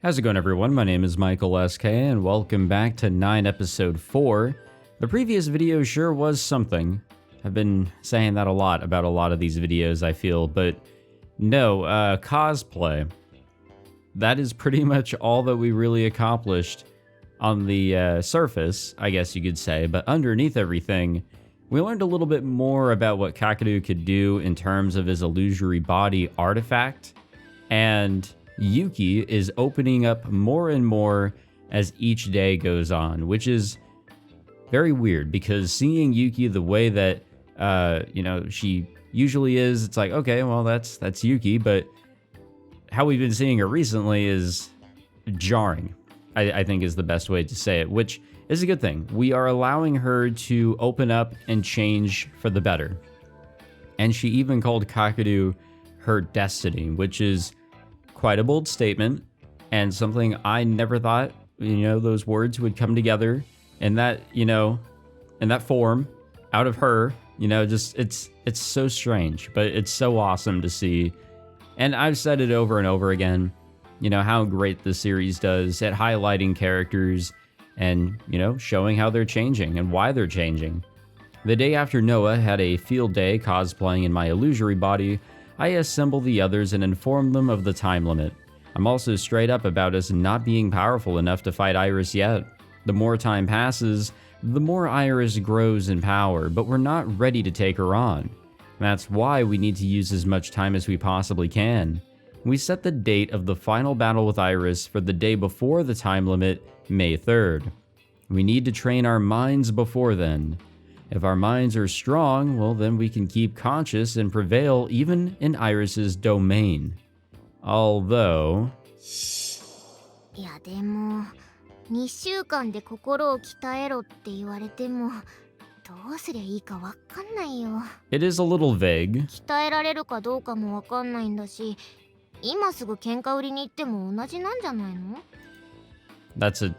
How's it going, everyone? My name is Michael SK, and welcome back to 9 Episode 4. The previous video sure was something. I've been saying that a lot about a lot of these videos, I feel, but no, cosplay. That is pretty much all that we really accomplished on the surface, I guess you could say, but underneath everything, we learned a little bit more about what Kakeru could do in terms of his illusory body artifact, and Yuki is opening up more and more as each day goes on, which is very weird because seeing Yuki the way that, she usually is, it's like, okay, well, that's Yuki, but how we've been seeing her recently is jarring, I think is the best way to say it, which is a good thing. We are allowing her to open up and change for the better. And she even called Kakeru her destiny, which is quite a bold statement and something I never thought, those words would come together in that, in that form out of her, just it's so strange, but it's so awesome to see. And I've said it over and over again, how great the series does at highlighting characters and, showing how they're changing and why they're changing. The day after Noa had a field day cosplaying in my illusory body, I assemble the others and inform them of the time limit. I'm also straight up about us not being powerful enough to fight Iris yet. The more time passes, the more Iris grows in power, but we're not ready to take her on. That's why we need to use as much time as we possibly can. We set the date of the final battle with Iris for the day before the time limit, May 3rd. We need to train our minds before then. If our minds are strong, well, then we can keep conscious and prevail even in Iris's domain. Although... いやでも2週間で心を鍛えろって言われてもどうすりゃいいかわかんないよ。 It is a little vague. 鍛えられるかどうかもわかんないんだし、今すぐ喧嘩売りに行っても同じなんじゃないの? That's a,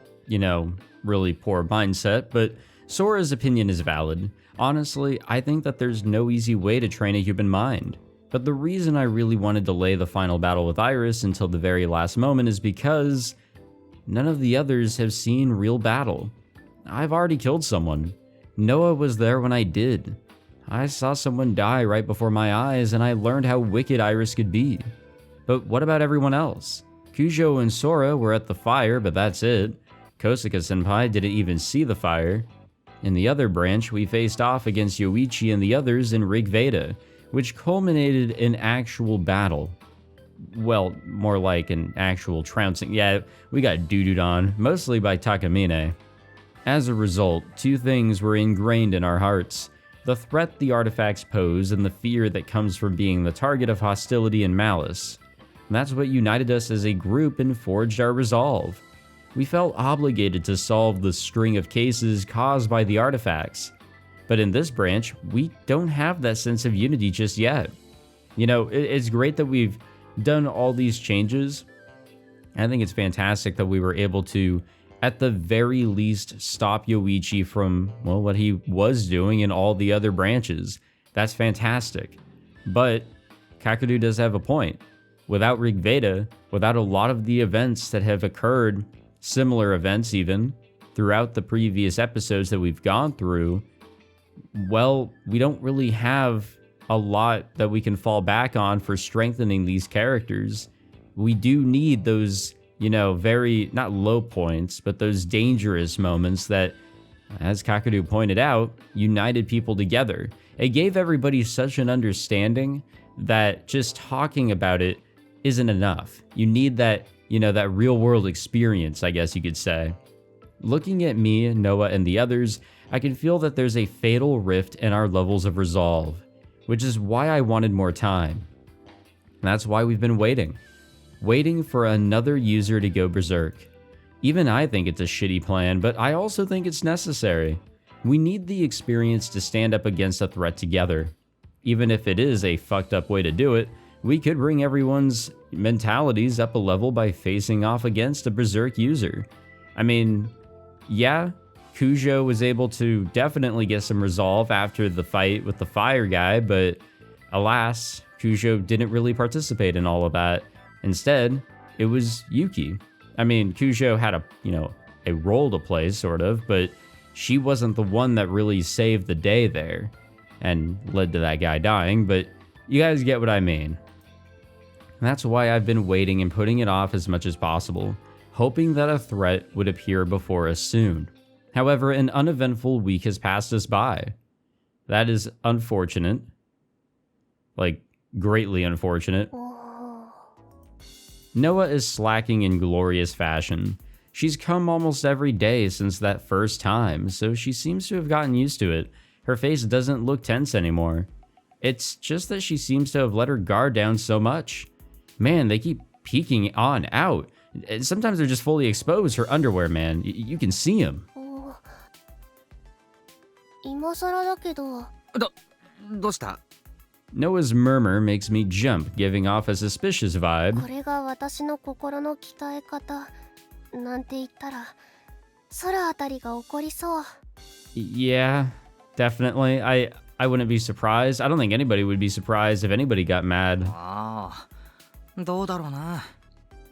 really poor mindset, but Sora's opinion is valid. Honestly, I think that there's no easy way to train a human mind. But the reason I really wanted to delay the final battle with Iris until the very last moment is because none of the others have seen real battle. I've already killed someone. Noa was there when I did. I saw someone die right before my eyes and I learned how wicked Iris could be. But what about everyone else? Kujo and Sora were at the fire, but that's it. Kosuke-senpai didn't even see the fire. In the other branch, we faced off against Yoichi and the others in Rig Veda, which culminated in actual battle. Well, more like an actual trouncing. Yeah, we got doo-dooed on, mostly by Takamine. As a result, two things were ingrained in our hearts: the threat the artifacts pose and the fear that comes from being the target of hostility and malice. That's what united us as a group and forged our resolve. We felt obligated to solve the string of cases caused by the artifacts. But in this branch, we don't have that sense of unity just yet. It's great that we've done all these changes. I think it's fantastic that we were able to, at the very least, stop Yoichi from, what he was doing in all the other branches. That's fantastic. But Kakeru does have a point. Without Rig Veda, without a lot of the events that have occurred, similar events even, throughout the previous episodes that we've gone through, well, we don't really have a lot that we can fall back on for strengthening these characters. We do need those, very, not low points, but those dangerous moments that, as Kakeru pointed out, united people together. It gave everybody such an understanding that just talking about it isn't enough. You need that, that real world experience, I guess you could say. Looking at me, Noa, and the others, I can feel that there's a fatal rift in our levels of resolve, which is why I wanted more time. That's why we've been waiting for another user to go berserk. Even I think it's a shitty plan, but I also think it's necessary. We need the experience to stand up against a threat together. Even if it is a fucked up way to do it, we could bring everyone's mentalities up a level by facing off against a berserk user. I mean, yeah, Kujo was able to definitely get some resolve after the fight with the fire guy, but alas, Kujo didn't really participate in all of that. Instead, it was Yuki. I mean, Cujo had a role to play, sort of, but she wasn't the one that really saved the day there and led to that guy dying, but you guys get what I mean. And that's why I've been waiting and putting it off as much as possible, hoping that a threat would appear before us soon. However, an uneventful week has passed us by. That is unfortunate. Like, greatly unfortunate. Noa is slacking in glorious fashion. She's come almost every day since that first time, so she seems to have gotten used to it. Her face doesn't look tense anymore. It's just that she seems to have let her guard down so much. Man, they keep peeking on out. And sometimes they're just fully exposed. Her underwear, man. You can see them. 今更だけど。どうした? Noah's murmur makes me jump, giving off a suspicious vibe. これが私の心の鍛え方なんて言ったら空あたりが怒りそう。 Yeah, definitely. I wouldn't be surprised. I don't think anybody would be surprised if anybody got mad. ああ、どうだろうな。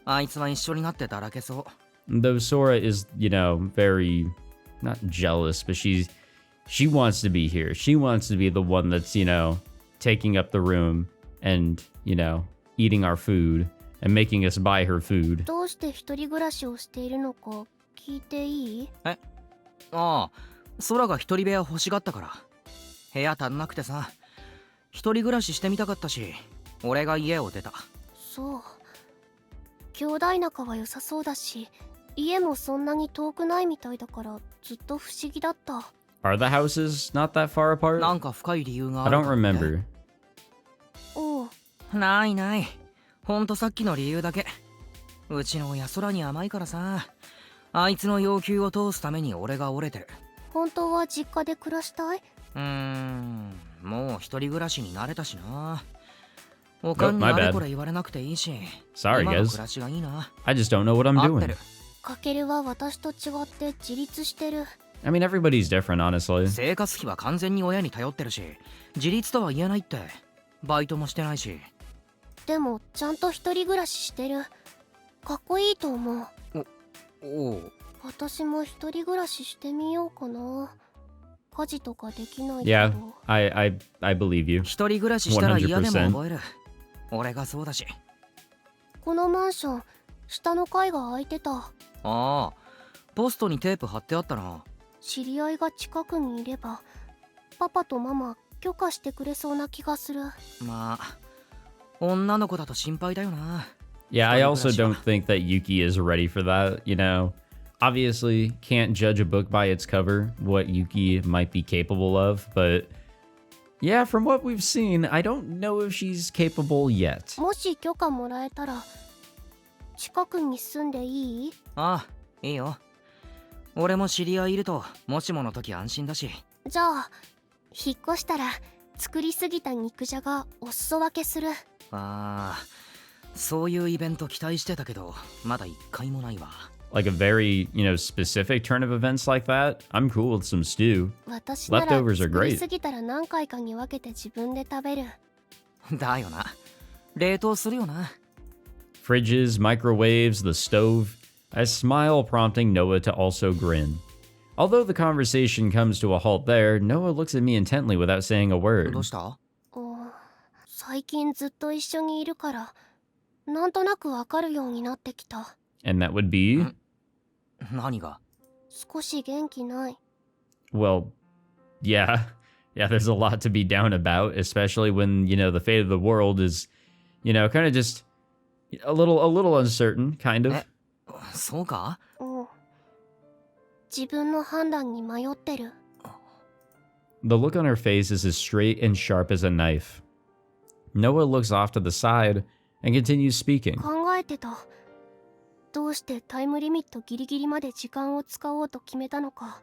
あいつは一緒になってだらけそう。 Though Sora is, very not jealous, but she wants to be here. She wants to be the one that's, taking up the room and, eating our food and making us buy her food. どうして一人暮らしをしているのか聞いていい？ああ、空が一人部屋欲しがったから。部屋足んなくてさ、一人暮らししてみたかったし、俺が家を出た。そう。兄弟仲は良さそうだし、家もそんなに遠くないみたいだからずっと不思議だった。Are the houses not that far apart? なんか深い理由が I ある don't かって。 remember. おう。ないない。ほんとさっきの理由だけ。うちの親空に甘いからさ、あいつの要求を通すために俺が折れてる。本当は実家で暮らしたい？もう一人暮らしに慣れたしな。おかんにあれこれ言われなくていいし。 Sorry, 今の guys. 暮らしがいいな。 I just don't know what I'm 合って doing. る。かけるは私と違って自立してる。 I mean, everybody's different, honestly. 生活費は完全に親に頼ってるし、自立とは言えないって。バイトもしてないし。でもちゃんと一人暮らししてる。かっこいいと思う。おう。私も一人暮らししてみようかな。家事とかできないけ Yeah, ど。I believe you. 一人暮らししたら嫌でも100%覚える。俺がそうだし。このマンション下の階が空いてた。ああ、ポストにテープ貼ってあったな。知り合いが近くにいればパパとママ許可してくれそうな気がする。まあ、女の子だと心配だよな。 Yeah, I also don't think that Yuki is ready for that, Obviously, can't judge a book by its cover, what Yuki might be capable of, but yeah, from what we've seen, I don't know if she's capable yet. もし許可もらえたら近くに住んでいい？ああ、いいよ。俺も知り合いいると、もしもの時安心だし。じゃあ引っ越したら作りすぎた肉じゃがお裾分けする。ああ、そういうイベント期待してたけど、まだ一回もないわ。Like a very, specific turn of events like that, I'm cool with some stew. 私なら Leftovers are 作り great. すぎたら何回かに分けて自分で食べる。だよな。冷凍するよな。Fridges, microwaves, the stove. A smile prompting Noah to also grin. Although the conversation comes to a halt there, Noah looks at me intently without saying a word. どうした？最近ずっと一緒にいるからなんとなくわかるようになってきた。 And that would be? 何が？少し元気ない。 Well, yeah. Yeah, there's a lot to be down about, especially when, the fate of the world is, kind of just a little uncertain, kind of. そうか？自分の判断に迷ってる。 The look on her face is as straight and sharp as a knife. Noah looks off to the side and continues speaking. 考えてた。どうしてタイムリミットギリギリまで時間を使おうと決めたのか。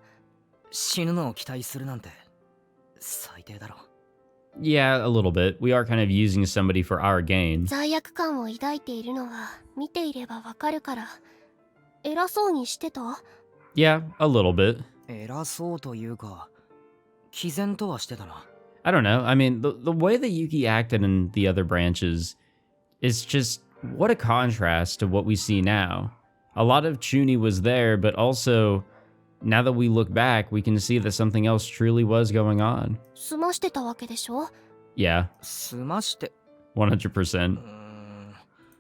死ぬのを期待するなんて最低だろ。 Yeah, a little bit. We are kind of using somebody for our gain. 罪悪感を抱いているのは見ていればわかるから。偉そうにしてた？ Yeah, a little bit. 偉そうというか、毅然とはしてたな。 I don't know. I mean, the way that Yuki acted in the other branches is just what a contrast to what we see now. A lot of Chuni was there, but also, now that we look back, we can see that something else truly was going on. 済ましてたわけでしょ。 Yeah, 済まして 100%.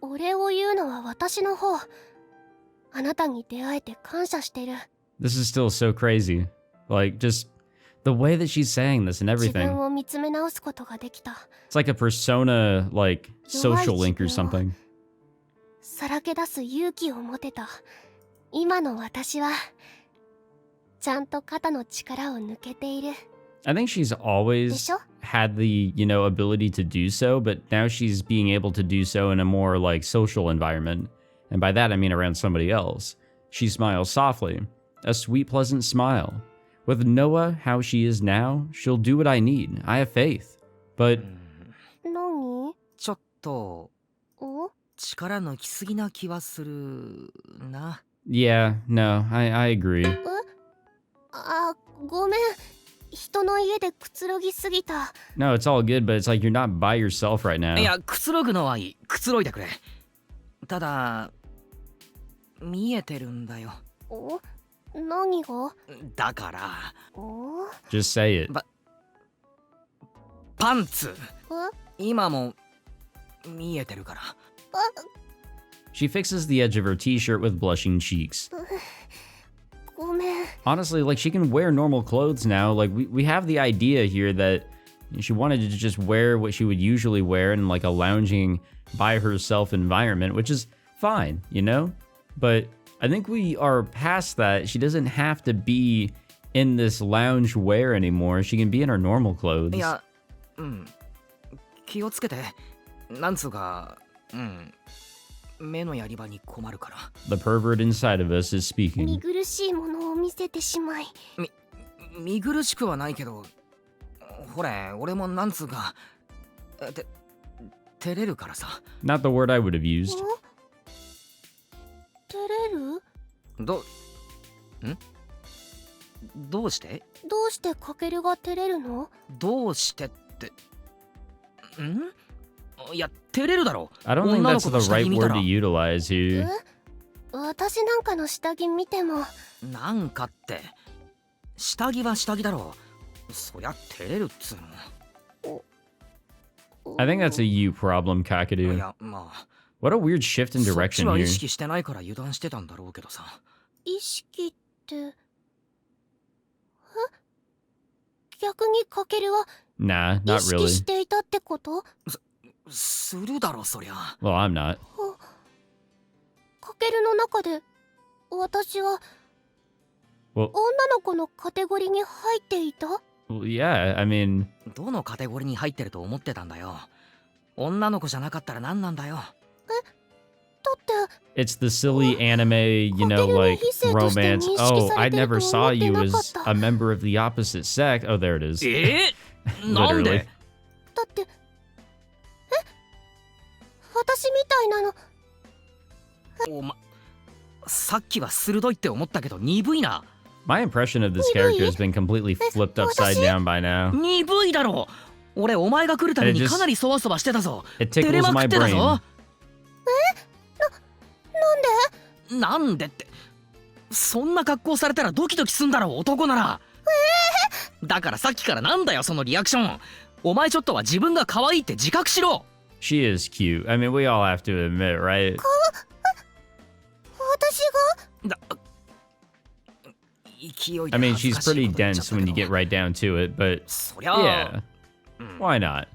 お礼を言うのは私の方。あなたに出会えて感謝してる。 This is still so crazy. Like, just the way that she's saying this and 自分 everything. を見つめ直すことができた。 It's like a persona, like, social link or something. さらけ出す勇気を持てた。今の私はちゃんと肩の力を抜けている。 I think she's always でしょ？ had the, ability to do so, but now she's being able to do so in a more, like, social environment. And by that, I mean around somebody else. She smiles softly, a sweet, pleasant smile. With Noa how she is now, she'll do what I need. I have faith. But 何？ちょっとお？力抜きすぎな気はするな。 yeah, no, I agree. あ、ごめん。人の家でくつろぎすぎた。 No, it's all good, but it's like you're not by yourself right now. いや、くつろぐのはいい。くつろいでくれ。ただ見えてるんだよ。お？何が？だからお？ Just say it. パンツえ？今も見えてるから。 She fixes the edge of her t-shirt with blushing cheeks. ごめん。 Honestly, like, she can wear normal clothes now. Like, we have the idea here that she wanted to just wear what she would usually wear in, like, a lounging by herself environment, which is fine, But I think we are past that. She doesn't have to be in this lounge wear anymore. She can be in her normal clothes. いや、気をつけて。なんつうか、目のやり場に困るから。 The pervert inside of us is 見 speaking. 苦しいものを見せてしまい。見苦しくはないけど、ほれ、俺もなんつうか、照れるからさ。 Not the word I would have used. 照れる？どうして？どうしてかけるが照れるの？どうしてって。いや、照れるだろ。 I don't think 女の that's 子の the 下着 right 見た word ら to utilize here. 私なんかの下着見ても。なんかって下着は下着だろ。そりゃ照れるっつうの。 I think that's a you problem, い Kakeru. や、まあ What a weird shift in そっ direction ちは意 here. 識してないから油断してたんだろうけどさ。意識って。逆にかけるは Nah, 意 not 識 really. していたってこと？するだろそりゃ。 Well, I'm not. かけるの中で私は Well, 女の子のカテゴリーに入っていた？ well, yeah, I mean, どのカテゴリーに入ってると思ってたんだよ。女の子じゃなかったら何なんだよ。だって it's the silly anime, like romance. Oh, I never saw you as a member of the opposite sex. Oh, there it is. なんで？ Literally. だって私みたいなの。おま、さっきは鋭いって思ったけど鈍いな。 My impression of this character has been completely flipped upside down by now. 鈍いだろ。俺お前が来るたびにかなりそわそわしてたぞ。 It 照れ tickles まく my ってたぞ。 brain. なんでって。そんな格好されたらドキドキすんだろ男なら。だからさっきからなんだよそのリアクション。お前ちょっとは自分が可愛いって自覚しろ。 She is cute. I mean, we all have to admit, right? 私が勢い I で mean, 恥ず she's かしい pretty こと言っちゃっ dense た when け you ど get right down to it, but そりゃ yeah, why not?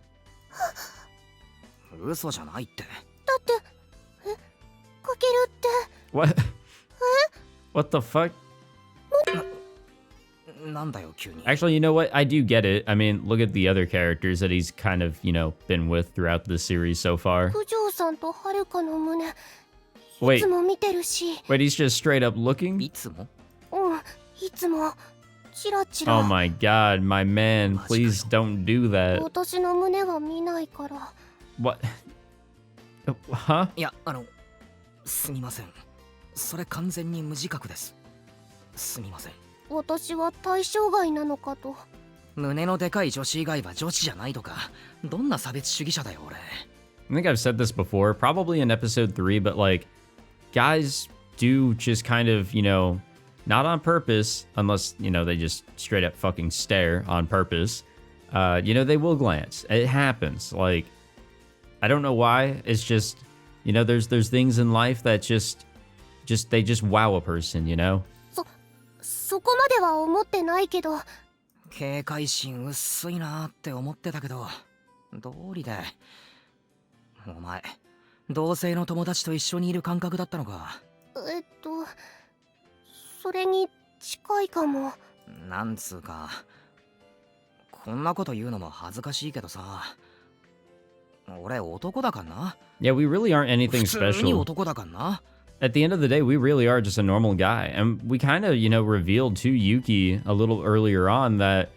嘘じゃないって。だってかけるって What? What the fuck? なんだよ急に。 Actually, you know what? I do get it. I mean, look at the other characters that he's kind of, been with throughout the series so far. 九条さんとはるかの胸い Wait, つも見てるし。 wait, he's just straight up looking? いつも？いつもチラチラ。 Oh my god, my man, please don't do that. 私の胸は見ないから。 What? Huh? いやすみません。それ完全に無自覚です。すみません。私は対象外なのかと。胸のでかい女子以外は女子じゃないとか、どんな差別主義者だよ俺。 I think I've said this before, probably in episode 3, but like, guys do just kind of, not on purpose, unless, they just straight up fucking stare on purpose. They will glance. It happens. Like, I don't know why. It's just, there's things in life that they just wow a person, そこまでは思ってないけど。警戒心薄いなって思ってたけど、道理で。お前、同性の友達と一緒にいる感覚だったのか。それに近いかも。なんつうか、こんなこと言うのも恥ずかしいけどさ、俺男だかんな。Yeah, we really aren't anything 普通に special. 男だかんな。 At the end of the day, we really are just a normal guy. And we kind of, revealed to Yuki a little earlier on that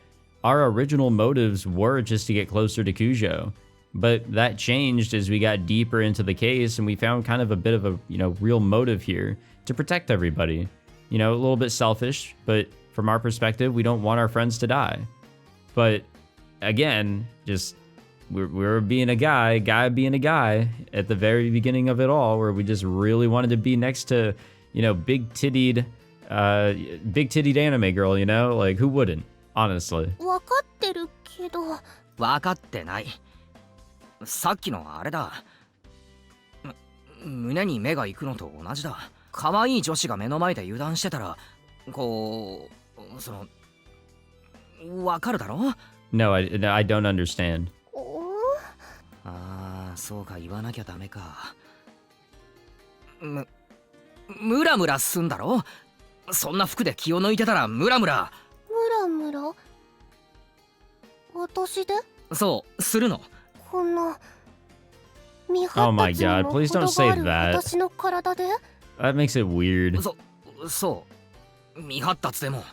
our original motives were just to get closer to Kujo. But that changed as we got deeper into the case and we found kind of a bit of a, real motive here to protect everybody. A little bit selfish, but from our perspective, we don't want our friends to die. But again, just we're being a guy being a guy at the very beginning of it all, where we just really wanted to be next to, big tittied anime girl, like who wouldn't, honestly. わかってるけど。分かってない。さっきのあれだ。胸に目が行くのと同じだ。可愛い女子が目の前で油断してたら、こう、わかるだろ？ No, I don't understand. ああ、そうか、言わなきゃダメか。ムラムラすんだろ？そんな服で気を抜いてたらムラムラ。ムラムラ？私で？そう、するの。こんな未発達にも程がある私の体で？ That makes it weird. そう、未発達でも。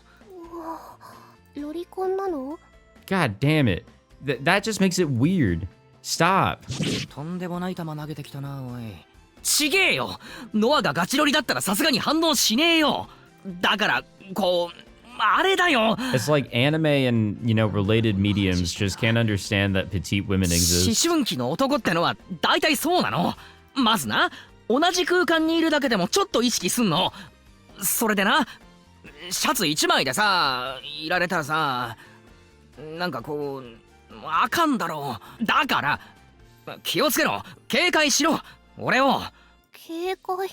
ロリコンなの？ God damn it. That just makes it weird. Stop. とんでもない球投げてきたな、おい。ちげえよ。ノアがガチロリだったらさすがに反応しねえよ。だからこうあれだよ。 It's like anime and, related mediums just can't understand that petite women exist. 思春期の男ってのは大体そうなの。まずな、同じ空間にいるだけでもちょっと意識すんの。それでな、シャツ一枚でさいられたらさ、なんかこうあかんだろう。だから気をつけろ、警戒しろ、俺を。警戒？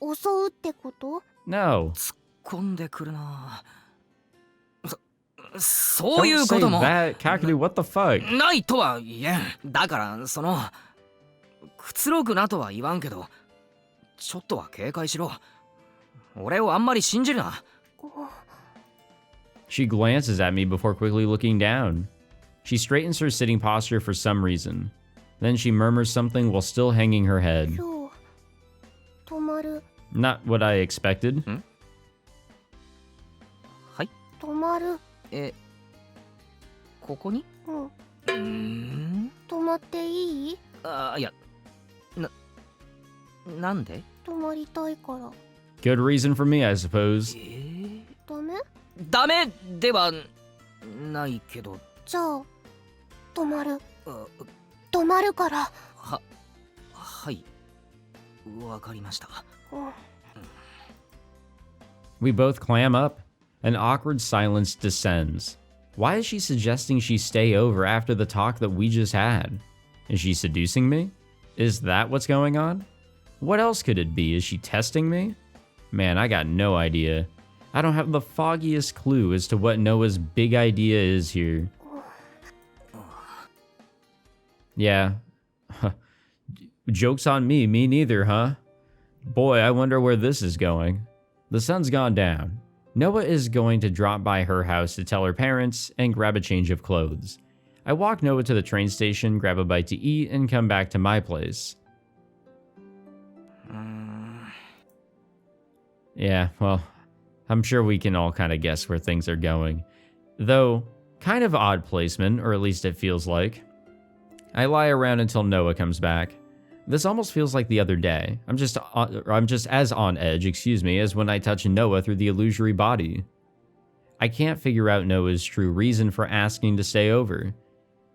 襲うってこと？ No. 突っ込んでくるな。そういうこと Don't も say that, Kakeru, what the fuck? ないとは言えん。だからくつろぐなとは言わんけど、ちょっとは警戒しろ。俺をあんまり信じるな。She glances at me before quickly looking down. She straightens her sitting posture for some reason. Then she murmurs something while still hanging her head. 今日泊まる。 Not what I expected. はい。泊まる。ここに？うん。泊まっていい？いや、なんで？泊まりたいから。 Good reason for me, I suppose. ダメ？ダメではないけど。じゃあ泊まる。泊まるから。はい。わかりました。We both clam up. An awkward silence descends. Why is she suggesting she stay over after the talk that we just had? Is she seducing me? Is that what's going on? What else could it be? Is she testing me? Man, I got no idea. I don't have the foggiest clue as to what Noah's big idea is here. Yeah. Joke's on me neither, huh? Boy, I wonder where this is going. The sun's gone down. Noa is going to drop by her house to tell her parents and grab a change of clothes. I walk Noa to the train station, grab a bite to eat, and come back to my place. Yeah, well, I'm sure we can all kind of guess where things are going. Though, kind of odd placement, or at least it feels like. I lie around until Noa comes back. This almost feels like the other day. I'm just as on edge, as when I touch Noa through the illusory body. I can't figure out Noa's true reason for asking to stay over.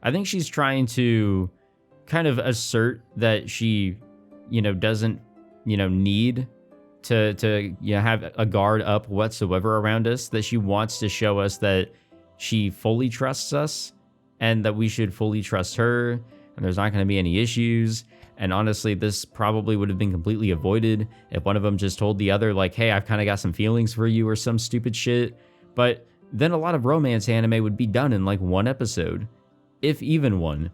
I think she's trying to kind of assert that she, doesn't, need to have a guard up whatsoever around us, that she wants to show us that she fully trusts us and that we should fully trust her and there's not going to be any issues. And honestly, this probably would have been completely avoided if one of them just told the other, like, hey, I've kind of got some feelings for you or some stupid shit. But then a lot of romance anime would be done in like one episode, if even one.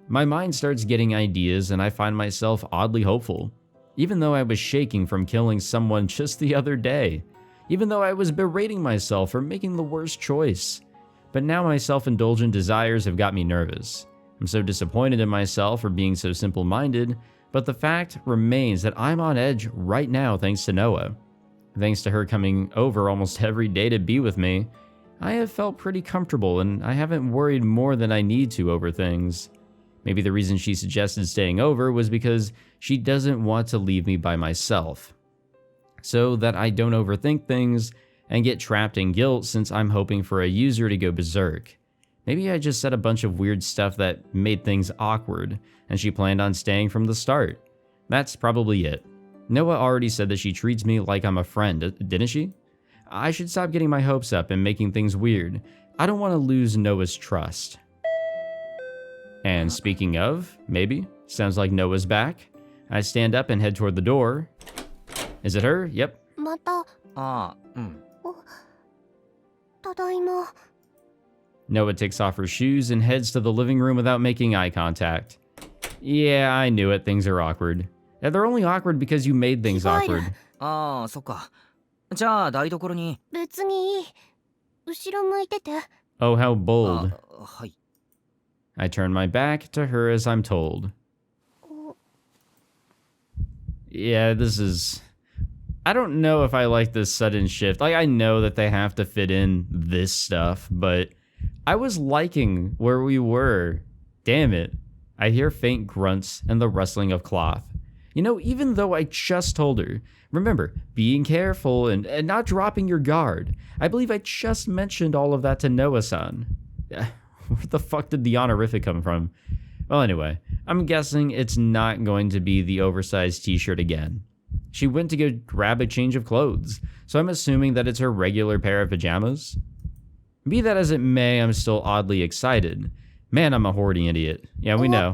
My mind starts getting ideas and I find myself oddly hopeful. Even though I was shaking from killing someone just the other day. Even though I was berating myself for making the worst choice. But now my self-indulgent desires have got me nervous. I'm so disappointed in myself for being so simple-minded, but the fact remains that I'm on edge right now thanks to Noa. Thanks to her coming over almost every day to be with me, I have felt pretty comfortable and I haven't worried more than I need to over things. Maybe the reason she suggested staying over was because she doesn't want to leave me by myself, so that I don't overthink things and get trapped in guilt since I'm hoping for a user to go berserk. Maybe I just said a bunch of weird stuff that made things awkward, and she planned on staying from the start. That's probably it. Noa already said that she treats me like I'm a friend, didn't she? I should stop getting my hopes up and making things weird. I don't want to lose Noa's trust. And speaking of, maybe, sounds like Noa's back. I stand up and head toward the door. Is it her? Yep. また、ただいま。 Noa takes off her shoes and heads to the living room without making eye contact. Yeah, I knew it. Things are awkward. They're only awkward because you made things awkward. ああ、そっか。じゃあ台所に。別にいい。後ろ向いてて。 Oh, how bold. はい。 I turn my back to her as I'm told. Yeah, this is... I don't know if I like this sudden shift. Like, I know that they have to fit in this stuff, but I was liking where we were. Damn it. I hear faint grunts and the rustling of cloth. You know, even though I just told her, remember, being careful and not dropping your guard. I believe I just mentioned all of that to Noa-san. Where the fuck did the honorific come from? Well, anyway, I'm guessing it's not going to be the oversized t-shirt again. She went to go grab a change of clothes, so I'm assuming that it's her regular pair of pajamas. Be that as it may, I'm still oddly excited. Man, I'm a hoarding idiot. Yeah, we know.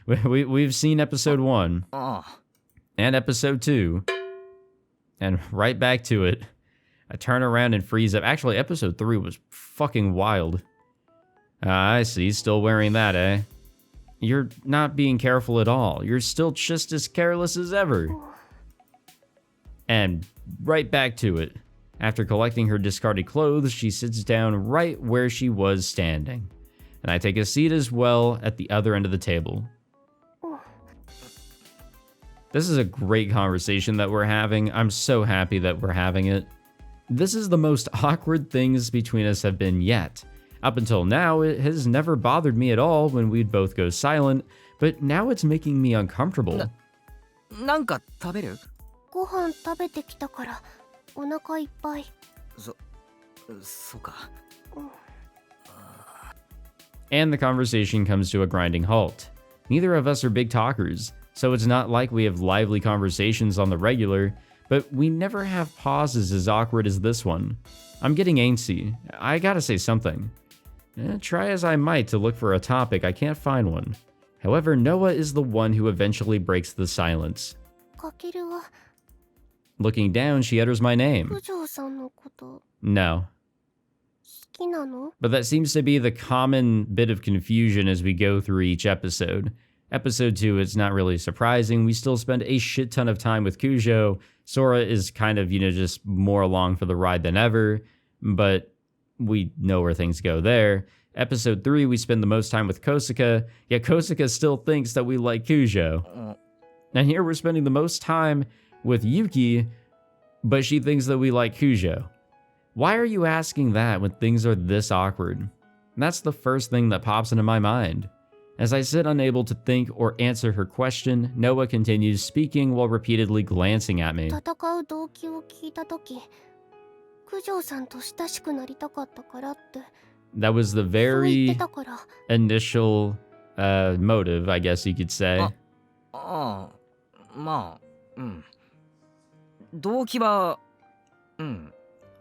We've seen episode 1 and episode 2, and right back to it. I turn around and freeze up. Actually, episode 3 was fucking wild. I see, still wearing that, eh? You're not being careful at all. You're still just as careless as ever. And right back to it. After collecting her discarded clothes, she sits down right where she was standing. And I take a seat as well at the other end of the table. This is a great conversation that we're having. I'm so happy that we're having it. This is the most awkward things between us have been yet. Up until now, it has never bothered me at all when we'd both go silent, but now it's making me uncomfortable. なんか食べる？ご飯食べてきたからお腹いっぱい。そうか。And the conversation comes to a grinding halt. Neither of us are big talkers, so it's not like we have lively conversations on the regular, but we never have pauses as awkward as this one. I'm getting antsy. I gotta say something. Try as I might to look for a topic, I can't find one. However, Noa is the one who eventually breaks the silence. かけるは Looking down, she utters my name. 九条さんのこと No. 好きなの？ But that seems to be the common bit of confusion as we go through each episode. Episode 2, it's not really surprising. We still spend a shit ton of time with Kujo. Sora is kind of, just more along for the ride than ever. But we know where things go there. Episode 3, we spend the most time with Kosuka, yet Kosuka still thinks that we like Kujo. And here we're spending the most time with Yuki, but she thinks that we like Kujo. Why are you asking that when things are this awkward? That's the first thing that pops into my mind. As I sit unable to think or answer her question, Noa continues speaking while repeatedly glancing at me. 戦う動機を聞いたとき、九条さんと親しくなりたかったからって。 That was the そう言って very たから。 initial motive, I guess you could say. ああ、まあ、うん。動機は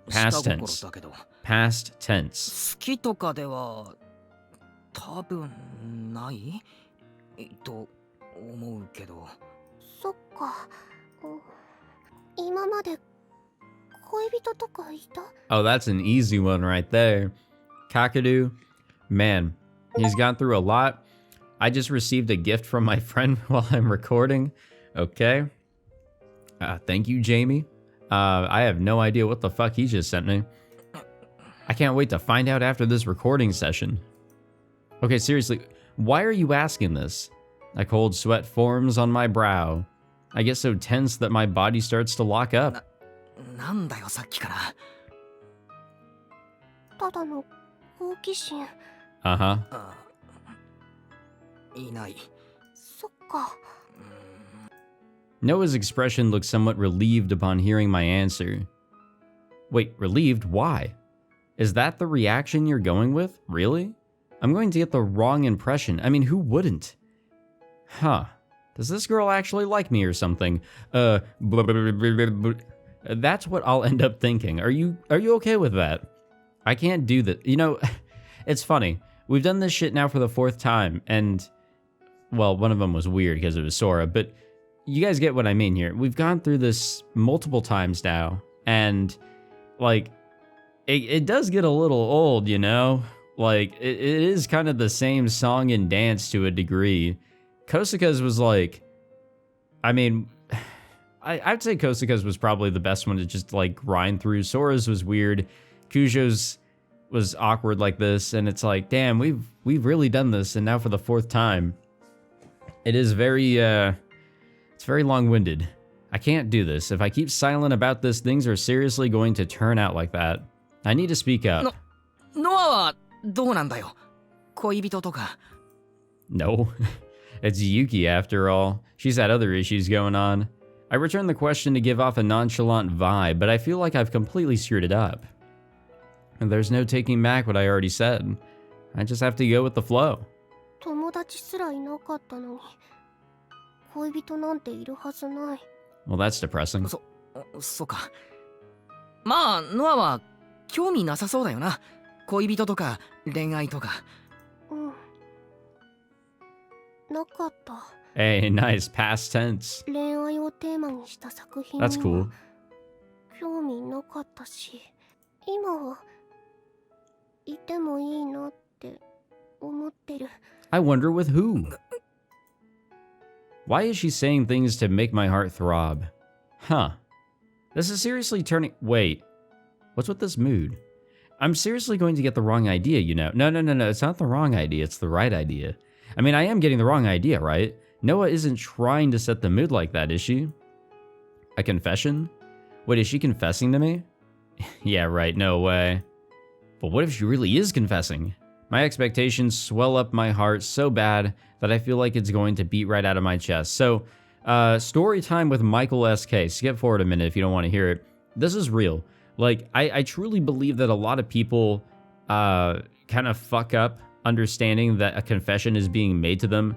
下 Past 心 tense. だけど Past tense. 好きとかでは多分ないと思うけど。そっか。今まで恋人とかいた？ Oh, that's an easy one right there. Kakeru, man, he's gone through a lot. I just received a gift from my friend while I'm recording. Okay. Thank you, Jamie. I have no idea what the fuck he just sent me. I can't wait to find out after this recording session. Okay, seriously, why are you asking this? A cold sweat forms on my brow. I get so tense that my body starts to lock up. なんだよさっきから。ただの好奇心。Uh-huh. いない。そっか。Noah's expression looked somewhat relieved upon hearing my answer. Wait, relieved? Why? Is that the reaction you're going with? Really? I'm going to get the wrong impression. I mean, who wouldn't? Huh. Does this girl actually like me or something? Blah, blah, blah, blah, blah. That's what I'll end up thinking. Are you okay with that? I can't do that. You know, it's funny. We've done this shit now for the 4th time, and, well, one of them was weird because it was Sora, but you guys get what I mean here. We've gone through this multiple times now, and, like, it does get a little old, you know? Like, it is kind of the same song and dance to a degree. Kosuka's was like, I mean, I'd say Kosuka's was probably the best one to just, like, grind through. Sora's was weird. Kujo's was awkward like this, and it's like, damn, we've really done this, and now for the 4th time. It is very, it's very long-winded. I can't do this. If I keep silent about this, things are seriously going to turn out like that. I need to speak up. ノアはどうなんだよ。恋人とか。No. It's Yuki after all. She's had other issues going on. I returned the question to give off a nonchalant vibe, but I feel like I've completely screwed it up. And there's no taking back what I already said. I just have to go with the flow. 友達すらいなかったのに恋人なんているはずない。 Well, that's depressing. そうか。まあノアは興味なさそうだよな。恋人とか恋愛とか。なかった。 Hey, nice. Past tense. 恋愛をテーマにした作品 That's に cool. は興味なかったし、今はいてもいいなって思ってる。 I wonder with who? Why is she saying things to make my heart throb? Huh. This is seriously turning... Wait. What's with this mood? I'm seriously going to get the wrong idea, you know. No. It's not the wrong idea. It's the right idea. I mean, I am getting the wrong idea, right? Noah isn't trying to set the mood like that, is she? A confession? Wait, is she confessing to me? Yeah, right. No way. But what if she really is confessing? My expectations swell up my heart so bad that I feel like it's going to beat right out of my chest. So, story time with Michael SK. Skip forward a minute if you don't want to hear it. This is real. Like, I truly believe that a lot of people kind of fuck up understanding that a confession is being made to them,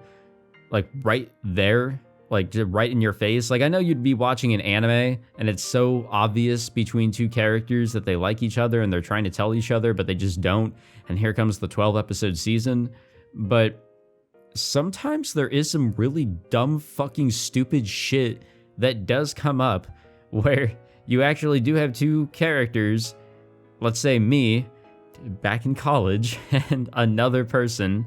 like, right there, like, right in your face. Like, I know you'd be watching an anime, and it's so obvious between two characters that they like each other, and they're trying to tell each other, but they just don't, and here comes the 12-episode season. But sometimes there is some really dumb fucking stupid shit that does come up where you actually do have two characters, let's say me, back in college, and another person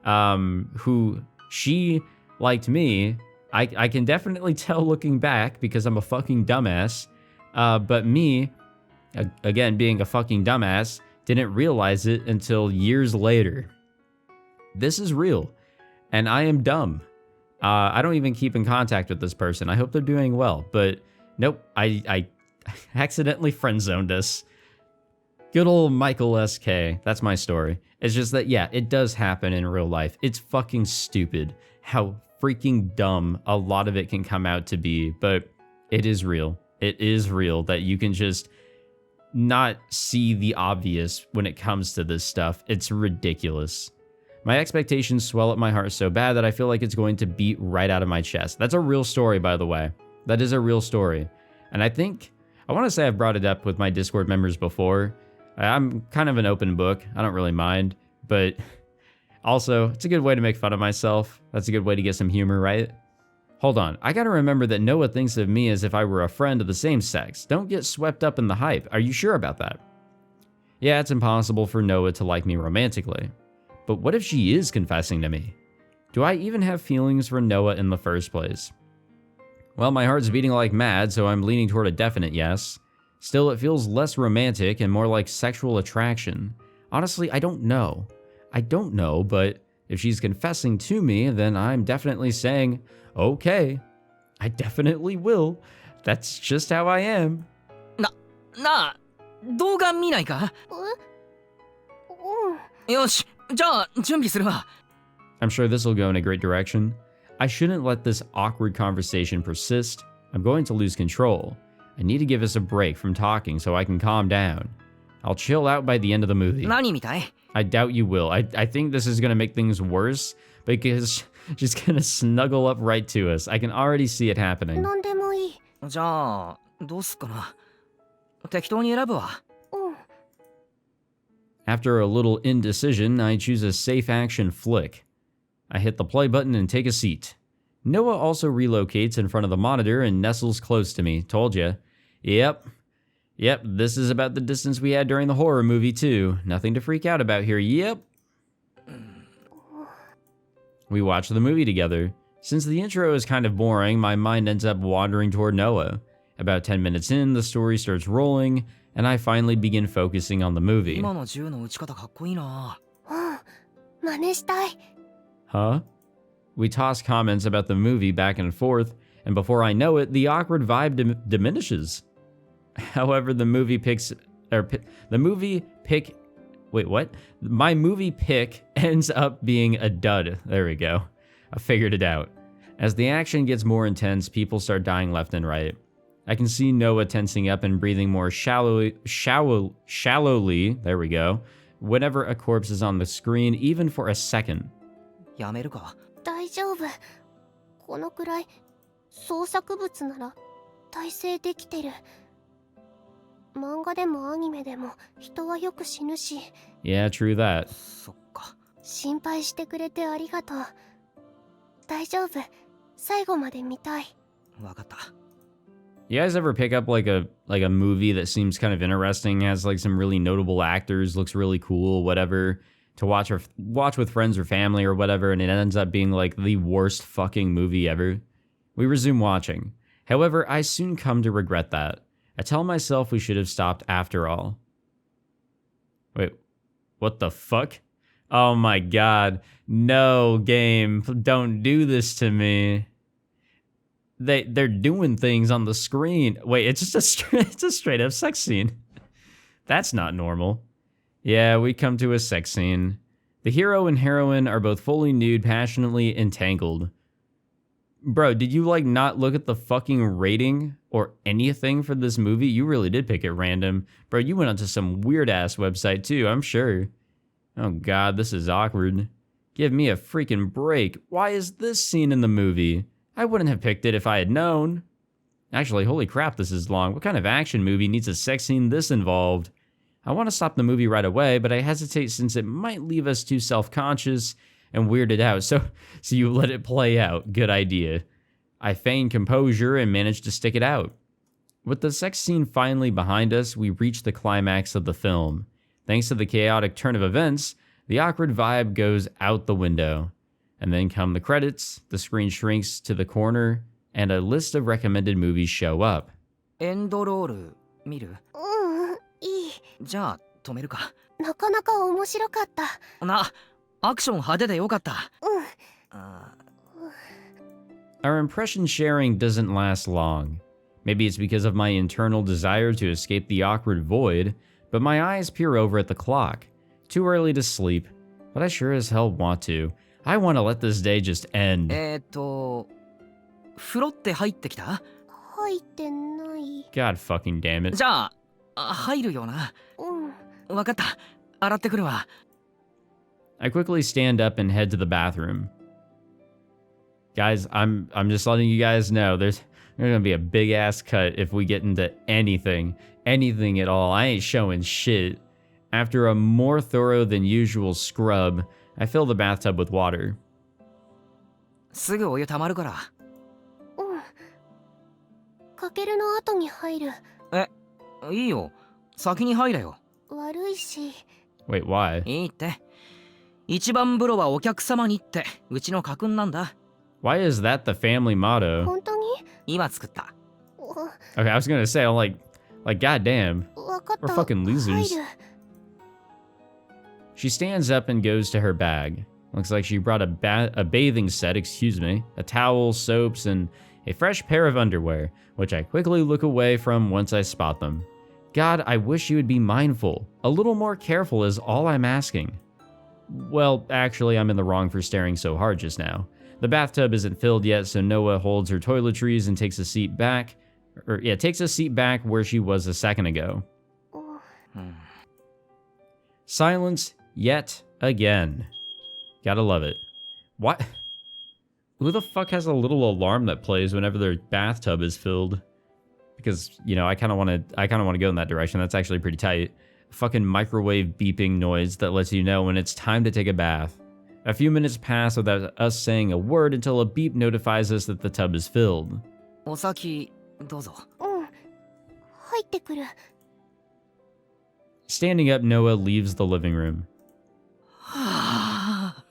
who she liked me. I can definitely tell looking back because I'm a fucking dumbass, but me, again being a fucking dumbass, didn't realize it until years later. This is real, and I am dumb. I don't even keep in contact with this person. I hope they're doing well, but nope, I accidentally friend-zoned us. Good old Michael SK. That's my story. It's just that, yeah, it does happen in real life. It's fucking stupid how freaking dumb a lot of it can come out to be, but it is real. It is real that you can just not see the obvious when it comes to this stuff. It's ridiculous. My expectations swell up my heart so bad that I feel like it's going to beat right out of my chest. That's a real story, by the way. That is a real story. And I think, I want to say I've brought it up with my Discord members before. I'm kind of an open book. I don't really mind. But also, it's a good way to make fun of myself. That's a good way to get some humor, right? Hold on, I gotta remember that Noah thinks of me as if I were a friend of the same sex. Don't get swept up in the hype. Are you sure about that? Yeah, it's impossible for Noah to like me romantically. But what if she is confessing to me? Do I even have feelings for Noah in the first place? Well, my heart's beating like mad, so I'm leaning toward a definite yes. Still, it feels less romantic and more like sexual attraction. Honestly, I don't know. But if she's confessing to me, then I'm definitely saying, okay, I definitely will. That's just how I am. なあ、動画見ないか？よし、じゃあ準備するわ。I'm sure this will go in a great direction. I shouldn't let this awkward conversation persist. I'm going to lose control. I need to give us a break from talking so I can calm down. I'll chill out by the end of the movie. 何みたい？ I doubt you will. I think this is going to make things worse because she's going to snuggle up right to us. I can already see it happening. なんでもいい。じゃあどうすっかな。適当に選ぶわ。After a little indecision, I choose a safe action flick. I hit the play button and take a seat. Noah also relocates in front of the monitor and nestles close to me. Told ya. Yep, this is about the distance we had during the horror movie too. Nothing to freak out about here, yep. We watch the movie together. Since the intro is kind of boring, my mind ends up wandering toward Noah. About 10 minutes in, the story starts rolling, and I finally begin focusing on the movie. 今の銃の撃ち方かっこいいな。真似したい。Huh? We toss comments about the movie back and forth, and before I know it, the awkward vibe diminishes. However, my movie pick ends up being a dud. There we go. I figured it out. As the action gets more intense, people start dying left and right. I can see Noah tensing up and breathing more shallowly, there we go, whenever a corpse is on the screen, even for a second. やめるか。大丈夫。このくらい創作物なら体制できてる。漫画でもアニメでも人はよく死ぬし。Yeah, true that. そっか。心配してくれてありがとう。大丈夫。最後まで見たい。わかった。You guys ever pick up like a movie that seems kind of interesting, has like some really notable actors, looks really cool, whatever, to watch with friends or family or whatever, and it ends up being like the worst fucking movie ever? We resume watching. However, I soon come to regret that. I tell myself we should have stopped after all. Wait, what the fuck? Oh my god. No, game. Don't do this to me. They're doing things on the screen. Wait, it's just it's a straight up sex scene. That's not normal. Yeah, we come to a sex scene. The hero and heroine are both fully nude, passionately entangled. Bro, did you like not look at the fucking rating or anything for this movie? You really did pick it random. Bro, you went onto some weird ass website too, I'm sure. Oh god, this is awkward. Give me a freaking break. Why is this scene in the movie? I wouldn't have picked it if I had known. Actually, holy crap, this is long. What kind of action movie needs a sex scene this involved? I want to stop the movie right away, but I hesitate since it might leave us too self-conscious and weirded out. So you let it play out. Good idea. I feign composure and manage to stick it out. With the sex scene finally behind us, we reach the climax of the film. Thanks to the chaotic turn of events, the awkward vibe goes out the window. And then come the credits, the screen shrinks to the corner, and a list of recommended movies show up. エンドロール見る？いい。じゃあ止めるか。なかなか面白かった。アクション派手でよかった。Our impression sharing doesn't last long. Maybe it's because of my internal desire to escape the awkward void, but my eyes peer over at the clock. Too early to sleep, but I sure as hell want to. I want to let this day just end. 風呂って入ってきた？入ってない。God fucking damn it. じゃあ、入るよな。わかった。洗ってくるわ。I quickly stand up and head to the bathroom. Guys, I'm just letting you guys know there's There's gonna be a big ass cut if we get into anything at all. I ain't showing shit. After a more thorough than usual scrub, I fill the bathtub with water. すぐお湯たまるから。うん。かけるの後に入る。いいよ。先に入れよ。悪いし。Wait, why? いいって。一番風呂はお客様にってうちの家訓なんだ。Why is that the family motto? 本当に？今作った。Okay, I was gonna say, I'm like, goddamn, わかった。 we're fucking losers. 入る。 She stands up and goes to her bag. Looks like she brought a bathing set, a towel, soaps, and a fresh pair of underwear, which I quickly look away from once I spot them. God, I wish you would be mindful. A little more careful is all I'm asking. Well, actually, I'm in the wrong for staring so hard just now. The bathtub isn't filled yet, so Noa holds her toiletries and takes a seat back where she was a second ago. Silence yet again. Gotta love it. What? Who the fuck has a little alarm that plays whenever their bathtub is filled? Because, you know, I kind of want to go in that direction. That's actually pretty tight. A fucking microwave beeping noise that lets you know when it's time to take a bath. A few minutes pass without us saying a word until a beep notifies us that the tub is filled. お先どうぞ。入ってくる。 Standing up, Noa leaves the living room.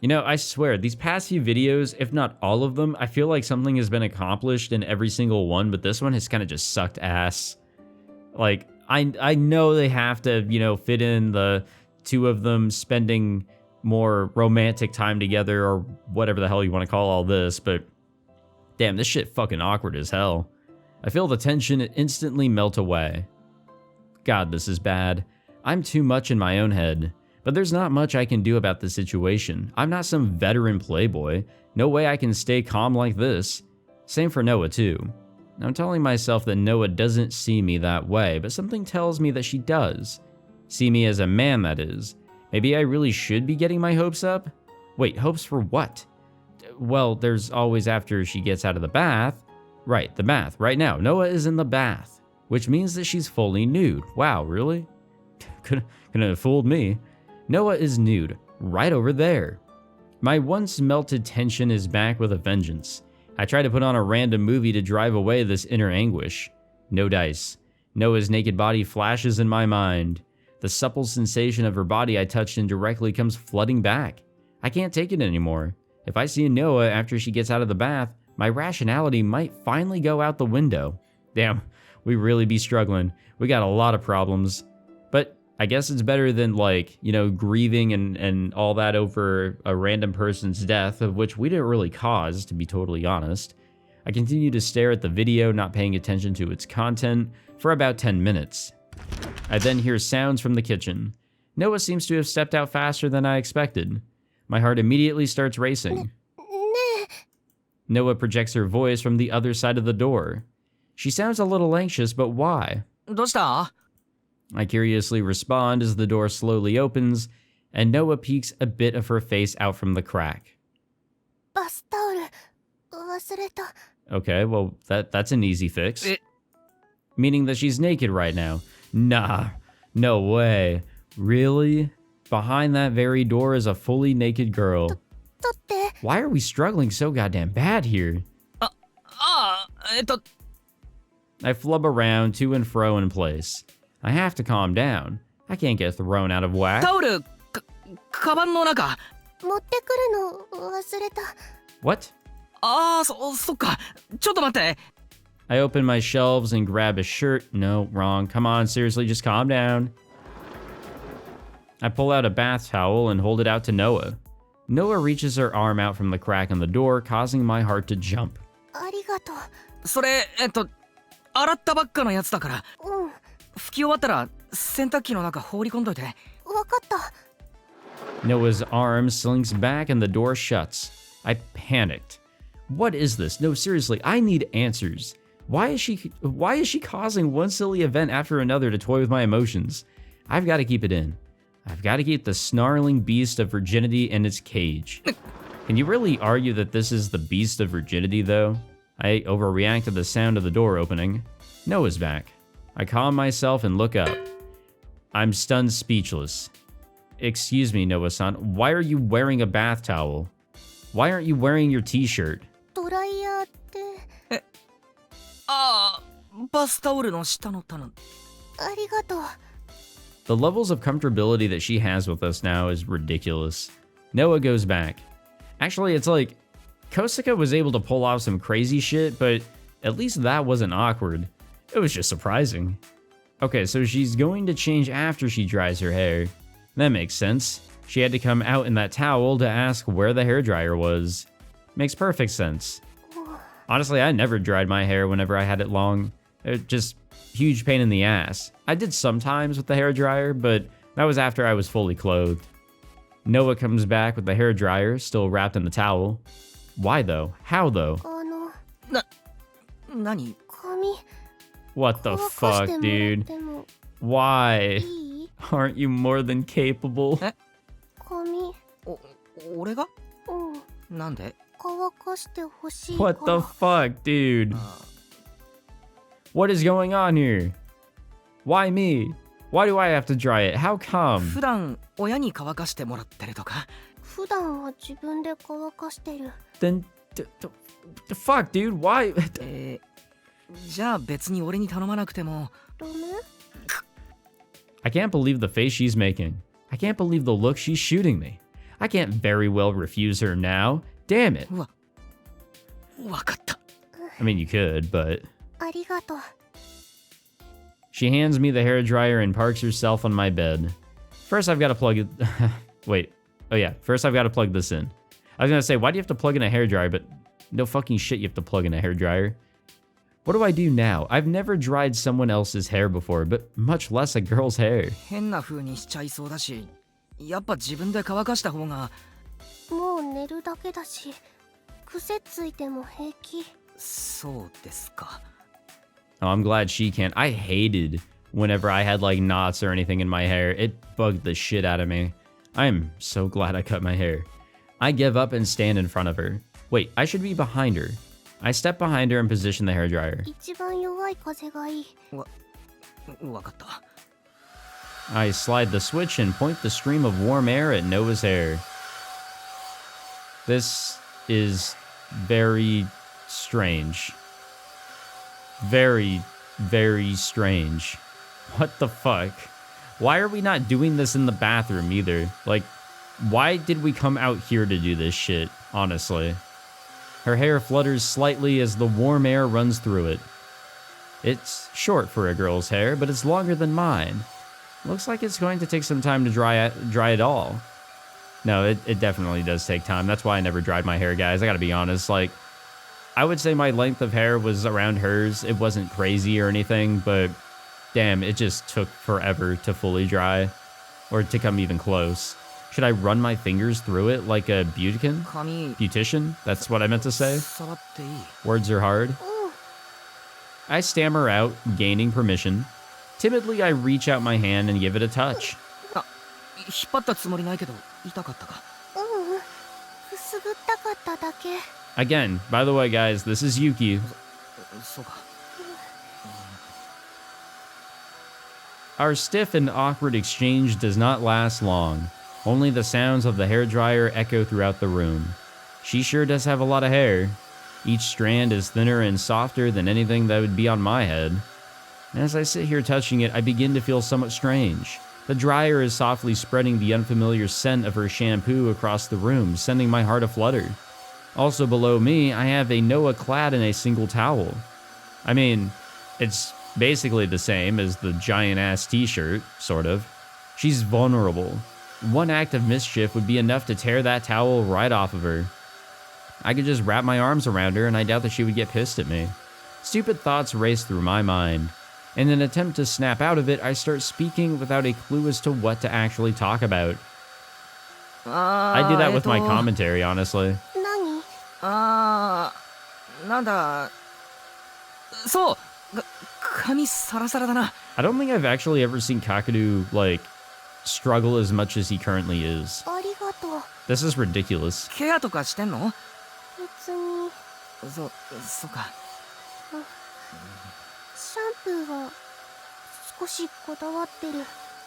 You know, I swear, these past few videos, if not all of them, I feel like something has been accomplished in every single one, but this one has kind of just sucked ass. Like, I know they have to, you know, fit in the two of them spending more romantic time together or whatever the hell you want to call all this, but damn, this shit fucking awkward as hell. I feel the tension instantly melt away. God, this is bad. I'm too much in my own head. But there's not much I can do about the situation. I'm not some veteran playboy. No way I can stay calm like this. Same for Noa too. I'm telling myself that Noa doesn't see me that way, but something tells me that she does. See me as a man, that is. Maybe I really should be getting my hopes up? Wait, hopes for what? Well, there's always after she gets out of the bath. Right, the bath. Right now, Noa is in the bath, which means that she's fully nude. Wow, really? Couldn't have fooled me. Noa is nude, right over there. My once melted tension is back with a vengeance. I try to put on a random movie to drive away this inner anguish. No dice. Noa's naked body flashes in my mind. The supple sensation of her body I touched indirectly comes flooding back. I can't take it anymore. If I see Noa after she gets out of the bath, my rationality might finally go out the window. Damn, we really be struggling. We got a lot of problems. But I guess it's better than, like, you know, grieving and all that over a random person's death, of which we didn't really cause, to be totally honest. I continue to stare at the video, not paying attention to its content, for about 10 minutes. I then hear sounds from the kitchen. Noa seems to have stepped out faster than I expected. My heart immediately starts racing. Noa projects her voice from the other side of the door. She sounds a little anxious, but why? どうした? I curiously respond as the door slowly opens, and Noa peeks a bit of her face out from the crack. バスタオル忘れた。 Okay, well, that's an easy fix. Meaning that she's naked right now. Nah, no way. Really? Behind that very door is a fully naked girl. だって。 Why are we struggling so goddamn bad here? I flub around to and fro in place. I have to calm down. I can't get thrown out of whack. タオル、カバンの中。持ってくるの忘れた。 What? そっか。ちょっと待って。I open my shelves and grab a shirt. No, wrong. Come on, seriously, just calm down. I pull out a bath towel and hold it out to Noa. Noa reaches her arm out from the crack in the door, causing my heart to jump. ありがとう。それ、洗ったばっかのやつだから。拭き終わったら洗濯機の中放り込んどいて。わかった。 Noa's arm slinks back and the door shuts. I panicked. What is this? No, seriously, I need answers. Why is she causing one silly event after another to toy with my emotions? I've got to keep it in. I've got to keep the snarling beast of virginity in its cage. Can you really argue that this is the beast of virginity, though? I overreact to the sound of the door opening. Noah's back. I calm myself and look up. I'm stunned speechless. Excuse me, Noah-san, why are you wearing a bath towel? Why aren't you wearing your t-shirt? ドライヤーって。ああ、バスタオルの下の棚。ありがとう。The levels of comfortability that she has with us now is ridiculous. Noah goes back. Actually, it's like, Kosaka was able to pull off some crazy shit, but at least that wasn't awkward. It was just surprising. Okay, so she's going to change after she dries her hair. That makes sense. She had to come out in that towel to ask where the hairdryer was. Makes perfect sense. Honestly, I never dried my hair whenever I had it long. It just huge pain in the ass. I did sometimes with the hairdryer, but that was after I was fully clothed. Noah comes back with the hairdryer still wrapped in the towel. Why though? How though? 何? 髪 What the 乾かし fuck, てもらっ dude? ても Why? いい Aren't you more than capable? 髪俺が? うんなんで? 乾かしてほしいから What the fuck, dude? What is going on here? Why me? Why do I have to dry it? How come? 普段親に乾かしてもらってるとか? 普段は自分で乾かしてる Then, the fuck, dude? Why? じゃあ別に俺に頼まなくても。ダメ I can't believe the face she's making. I can't believe the look she's shooting me. I can't very well refuse her now. Damn it. わかった。I mean, you could, but... ありがとう She hands me the hairdryer and parks herself on my bed. First, I've got to plug it... Wait. Oh, yeah. First, I've got to plug this in. I was going to say, why do you have to plug in a hairdryer? But no fucking shit you have to plug in a hairdryer. What do I do now? I've never dried someone else's hair before, but much less a girl's hair. 変な風にしちゃいそうだし、やっぱ自分で乾かした方が。もう寝るだけだし癖ついても平気そうですか。Oh, I'm glad she can't. I hated whenever I had like knots or anything in my hair. It bugged the shit out of me. I'm so glad I cut my hair. I give up and stand in front of her. Wait, I should be behind her. I step behind her and position the hairdryer. 一番弱い風がいいわかった。I slide the switch and point the stream of warm air at Noah's hair. This is very strange. Very, very strange. What the fuck? Why are we not doing this in the bathroom either? Like, why did we come out here to do this shit, honestly? Her hair flutters slightly as the warm air runs through it. It's short for a girl's hair, but it's longer than mine. Looks like it's going to take some time to dry it all. No, it definitely does take time. That's why I never dried my hair, guys. I gotta be honest. Like, I would say my length of hair was around hers. It wasn't crazy or anything, but damn, it just took forever to fully dry. Or to come even close. Should I run my fingers through it like a beautician? 髪 Beautician? That's what I meant to say. 触っていい? Words are hard. I stammer out, gaining permission. Timidly, I reach out my hand and give it a touch. 引っ張ったつもりないけど痛かったか。くすぐったかっただけ Again, by the way, guys, this is Yuki. そうか。Our stiff and awkward exchange does not last long. Only the sounds of the hairdryer echo throughout the room. She sure does have a lot of hair. Each strand is thinner and softer than anything that would be on my head. As I sit here touching it, I begin to feel somewhat strange. The dryer is softly spreading the unfamiliar scent of her shampoo across the room, sending my heart aflutter. Also below me, I have a Noah clad in a single towel. I mean, it's basically the same as the giant-ass t-shirt, sort of. She's vulnerable. One act of mischief would be enough to tear that towel right off of her. I could just wrap my arms around her and I doubt that she would get pissed at me. Stupid thoughts race through my mind. In an attempt to snap out of it, I start speaking without a clue as to what to actually talk about. I do that with my commentary, honestly. 何なんだ。そう。髪サラサラだな。 I don't think I've actually ever seen Kakeru, like, struggle as much as he currently is. ありがとう This is ridiculous. ケアとかしてんの？別にそうか。シャンプーは少しこだわってる。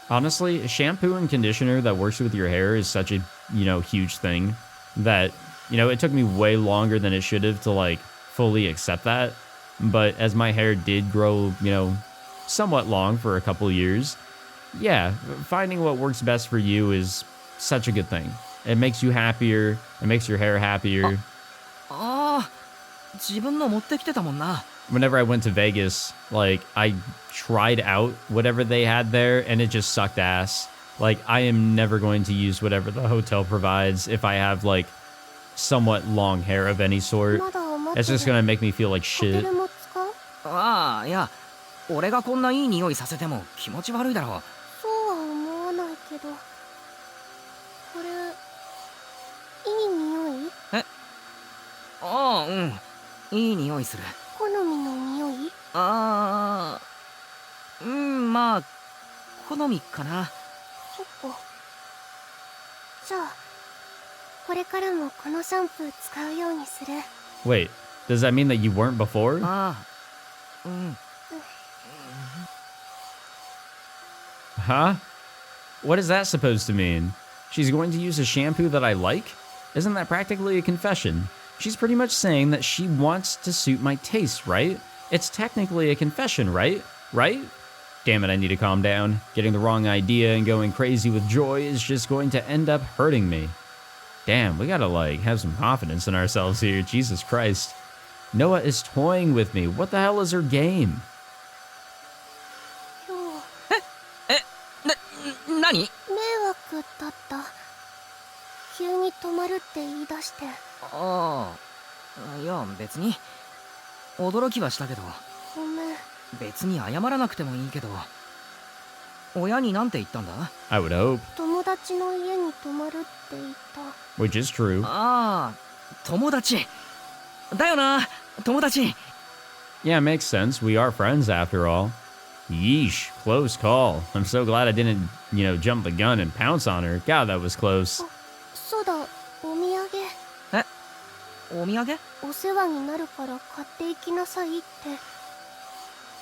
Honestly, shampoo and conditioner that works with your hair is such a, huge thing that, it took me way longer than it should have to like fully accept that. But as my hair did grow, somewhat long for a couple years, yeah, finding what works best for you is such a good thing. It makes you happier. It makes your hair happier. ああ、自分の持ってきてたもんな。 Whenever I went to Vegas, like, I tried out whatever they had there, and it just sucked ass. Like, I am never going to use whatever the hotel provides if I have, like, somewhat long hair of any sort. まだ余ってる。 It's just gonna make me feel like かけ shit. るも使う？ああ、いや、俺がこんないい匂いさせても気持ち悪いだろう。そうは思わないけど、これいい匂い？ああ、うん。いい匂いする。好みの匂い？ああ、まあ、好みかな。そっか。じゃあこれからもこのシャンプー使うようにする。 Wait, does that mean that you weren't before? ああ、うん。 Huh? What is that supposed to mean? She's going to use a shampoo that I like? Isn't that practically a confession? She's pretty much saying that she wants to suit my taste, right? It's technically a confession, right? Right? Damn it, I need to calm down. Getting the wrong idea and going crazy with joy is just going to end up hurting me. Damn, we gotta, like, have some confidence in ourselves here. Jesus Christ. Noah is toying with me. What the hell is her game? 今日何？迷惑だった。急に泊まるって言い出して。ああ、いや別に。驚きはしたけど。ごめん。別に謝らなくてもいいけど。親になんて言ったんだ？ I would hope. 友達の家に泊まるって言った。 Which is true. ああ、友達。だよな、友達。 Yeah, makes sense. We are friends after all. Yeesh, close call. I'm so glad I didn't, jump the gun and pounce on her. God, that was close. そうだ、お土産。お土産？お世話になるから買っていきなさいって。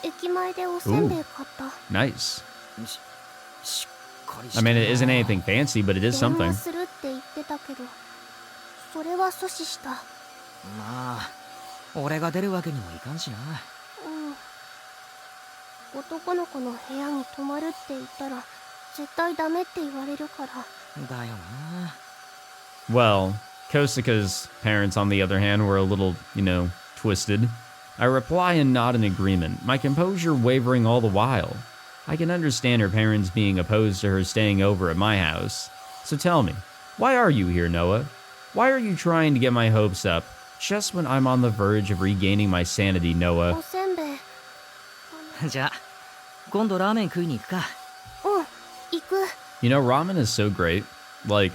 駅前でおせんべい買った。 Nice. しっかりして I るな。 mean, it isn't anything fancy, but it is 電 something. 話するって言ってたけど、それは阻止した。まあ、俺が出るわけにもいかんしな。うん。男の子の部屋に泊まるって言ったら絶対ダメって言われるから。だよな。 Well, Kosaka's parents, on the other hand, were a little, twisted. I reply and nod in agreement, my composure wavering all the while. I can understand her parents being opposed to her staying over at my house. So tell me, why are you here, Noah? Why are you trying to get my hopes up just when I'm on the verge of regaining my sanity, お Noah? せんべい。じゃあ、今度ラーメン食いに行くか。うん、行く。 You know, ramen is so great. Like,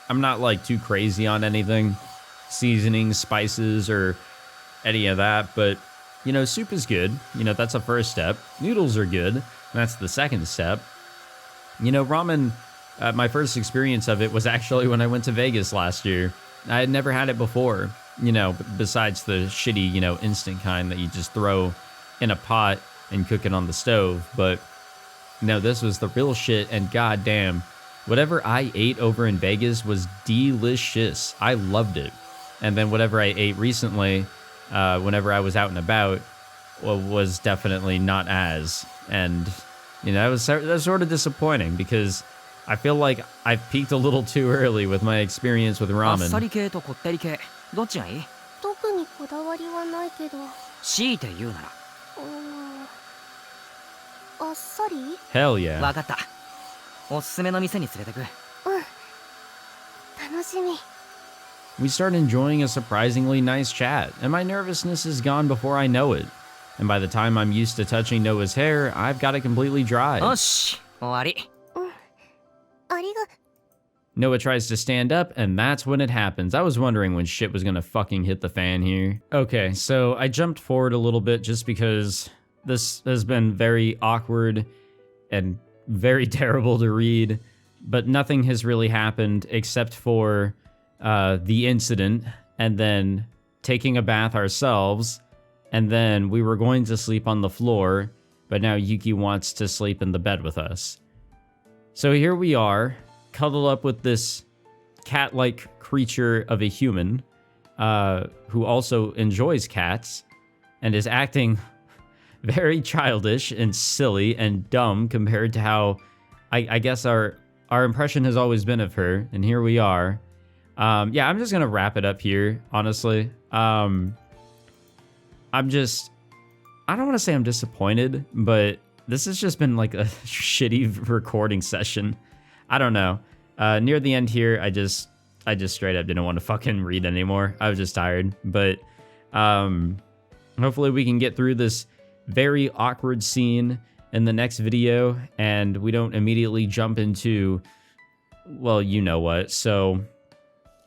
I'm not, like, too crazy on anything. Seasonings, spices, or any of that. But, soup is good. That's the first step. Noodles are good. That's the second step. Ramen, my first experience of it was actually when I went to Vegas last year. I had never had it before, besides the shitty, instant kind that you just throw in a pot and cook it on the stove. But, no, this was the real shit, and goddamn, whatever I ate over in Vegas was delicious. I loved it. And then whatever I ate recently, whenever I was out and about, was definitely not as. And, that was sort of disappointing because I feel like I peaked a little too early with my experience with あっさ ramen. り系とこってり系、どっちがいい？特にこだわりはないけど。強いて言うなら。あっさり？ Hell yeah. わかった。おすすめの店に連れてく。うん。楽しみ。 We start enjoying a surprisingly nice chat, and my nervousness is gone before I know it. And by the time I'm used to touching Noah's hair, I've got it completely dry. よし、終わり。ありが。 Noah tries to stand up, and that's when it happens. I was wondering when shit was gonna fucking hit the fan here. Okay, so I jumped forward a little bit just because this has been very awkward and very terrible to read, but nothing has really happened except for the incident, and then taking a bath ourselves, and then we were going to sleep on the floor, but now Yuki wants to sleep in the bed with us. So here we are, cuddled up with this cat-like creature of a human, who also enjoys cats, and is acting very childish and silly and dumb compared to how I guess our impression has always been of her, and here we are. Yeah, I'm just gonna wrap it up here, honestly. I don't want to say I'm disappointed, but this has just been like a shitty recording session. I don't know. Near the end here, I just straight up didn't want to fucking read anymore. I was just tired, but hopefully we can get through this very awkward scene in the next video, and we don't immediately jump into, well, you know what. So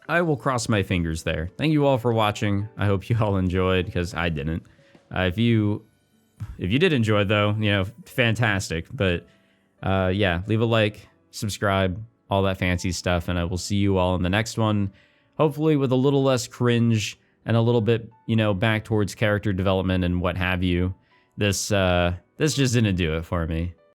I will cross my fingers there. Thank you all for watching. I hope you all enjoyed, because I didn't. If you did enjoy, though, you know, fantastic. But yeah, leave a like, subscribe, all that fancy stuff, and I will see you all in the next one. Hopefully with a little less cringe and a little bit, you know, back towards character development and what have you. This just didn't do it for me.